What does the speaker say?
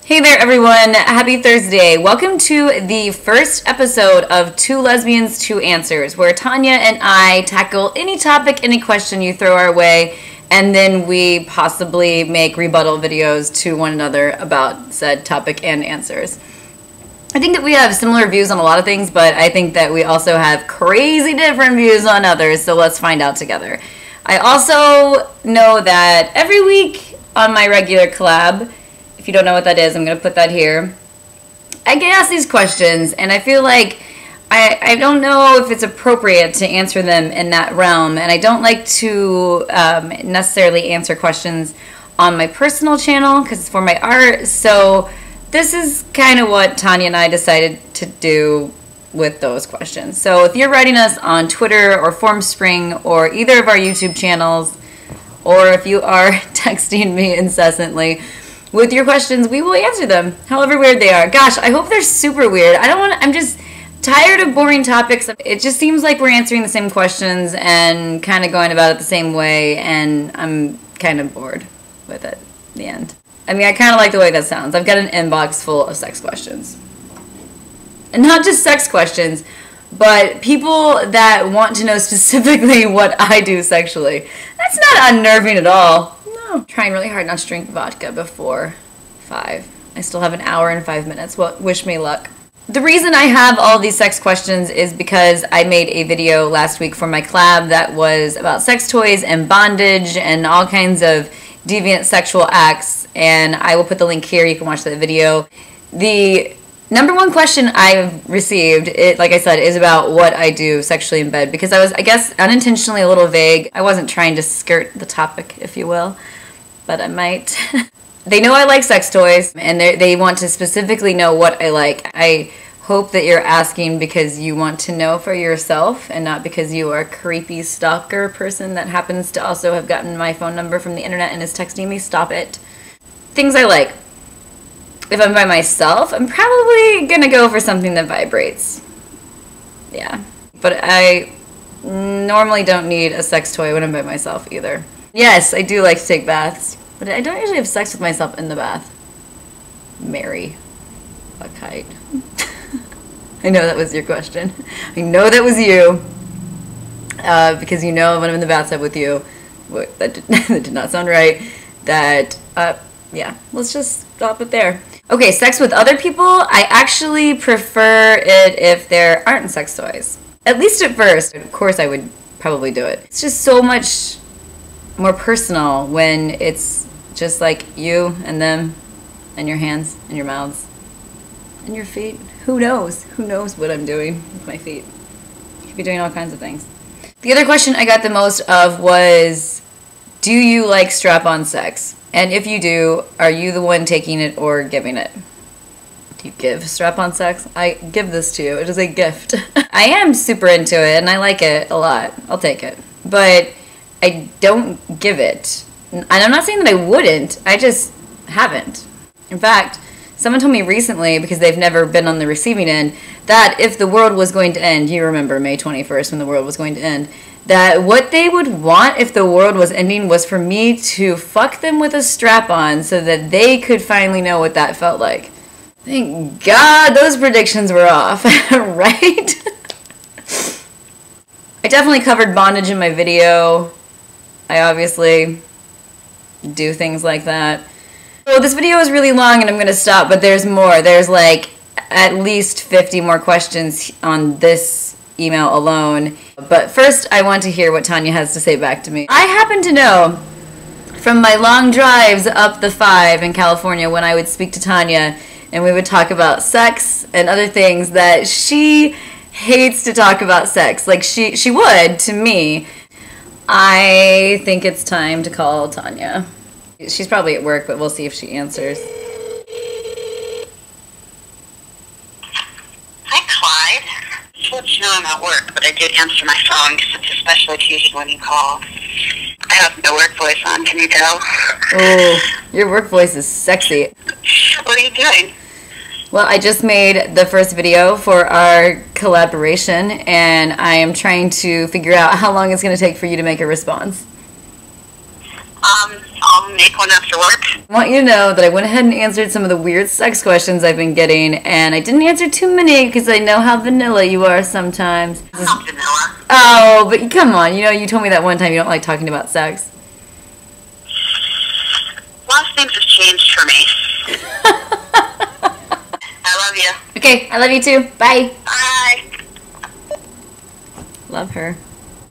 Hey there everyone, happy Thursday. Welcome to the first episode of Two Lesbians, Two Answers, where Tanya and I tackle any topic, any question you throw our way, and then we possibly make rebuttal videos to one another about said topic and answers. I think that we have similar views on a lot of things, but I think that we also have crazy different views on others, so let's find out together. I also know that every week on my regular collab, if you don't know what that is, I'm going to put that here. I get asked these questions, and I feel like I don't know if it's appropriate to answer them in that realm, and I don't like to necessarily answer questions on my personal channel because it's for my art, so this is kind of what Tanya and I decided to do with those questions. So if you're writing us on Twitter or Formspring or either of our YouTube channels, or if you are texting me incessantly with your questions, we will answer them, however weird they are. Gosh, I hope they're super weird. I'm just tired of boring topics. It just seems like we're answering the same questions and kind of going about it the same way, and I'm kind of bored with it in the end. I mean, I kind of like the way that sounds. I've got an inbox full of sex questions. And not just sex questions, but people that want to know specifically what I do sexually. That's not unnerving at all. I'm trying really hard not to drink vodka before 5. I still have an hour and 5 minutes. Well, wish me luck. The reason I have all these sex questions is because I made a video last week for my collab that was about sex toys and bondage and all kinds of deviant sexual acts, and I will put the link here. You can watch that video. The number one question I've received, like I said, is about what I do sexually in bed, because I was, I guess, unintentionally a little vague. I wasn't trying to skirt the topic, if you will, but I might. They know I like sex toys, and they want to specifically know what I like. I hope that you're asking because you want to know for yourself and not because you are a creepy stalker person that happens to also have gotten my phone number from the internet and is texting me. Stop it. Things I like. If I'm by myself, I'm probably gonna go for something that vibrates. Yeah. But I normally don't need a sex toy when I'm by myself either. Yes, I do like to take baths, but I don't usually have sex with myself in the bath. Mary. A kite. I know that was your question. I know that was you. Because you know when I'm in the bathtub with you, that did not sound right, that, yeah, let's just stop it there. Okay, sex with other people, I actually prefer it if there aren't sex toys. At least at first. Of course I would probably do it. It's just so much more personal when it's just like you and them and your hands and your mouths and your feet. Who knows? Who knows what I'm doing with my feet? I could be doing all kinds of things. The other question I got the most of was, do you like strap-on sex? And if you do, are you the one taking it or giving it? Do you give strap-on sex? I give this to you. It is a gift. I am super into it, and I like it a lot. I'll take it. But I don't give it. And I'm not saying that I wouldn't. I just haven't. In fact, someone told me recently, because they've never been on the receiving end, that if the world was going to end, you remember May 21st when the world was going to end, that what they would want if the world was ending was for me to fuck them with a strap-on so that they could finally know what that felt like. Thank God those predictions were off, right? I definitely covered bondage in my video. I obviously do things like that. So this video is really long and I'm going to stop, but there's more. There's like at least 50 more questions on this email alone. But first, I want to hear what Tanya has to say back to me. I happen to know from my long drives up the 5 in California when I would speak to Tanya and we would talk about sex and other things that she hates to talk about sex. Like she would to me. I think it's time to call Tanya. She's probably at work, but we'll see if she answers. Hi, Clyde. Just to let you know I'm at work, but I did answer my phone because it's especially occasion when you call. I have no work voice on. Can you tell? Oh, your work voice is sexy. What are you doing? Well, I just made the first video for our collaboration, and I am trying to figure out how long it's going to take for you to make a response. I'll make one after work. I want you to know that I went ahead and answered some of the weird sex questions I've been getting, and I didn't answer too many because I know how vanilla you are sometimes. I'm not vanilla. Oh, but come on, you told me that one time you don't like talking about sex. A lot of things have changed for me. I love you. Okay, I love you too. Bye. Bye. Love her.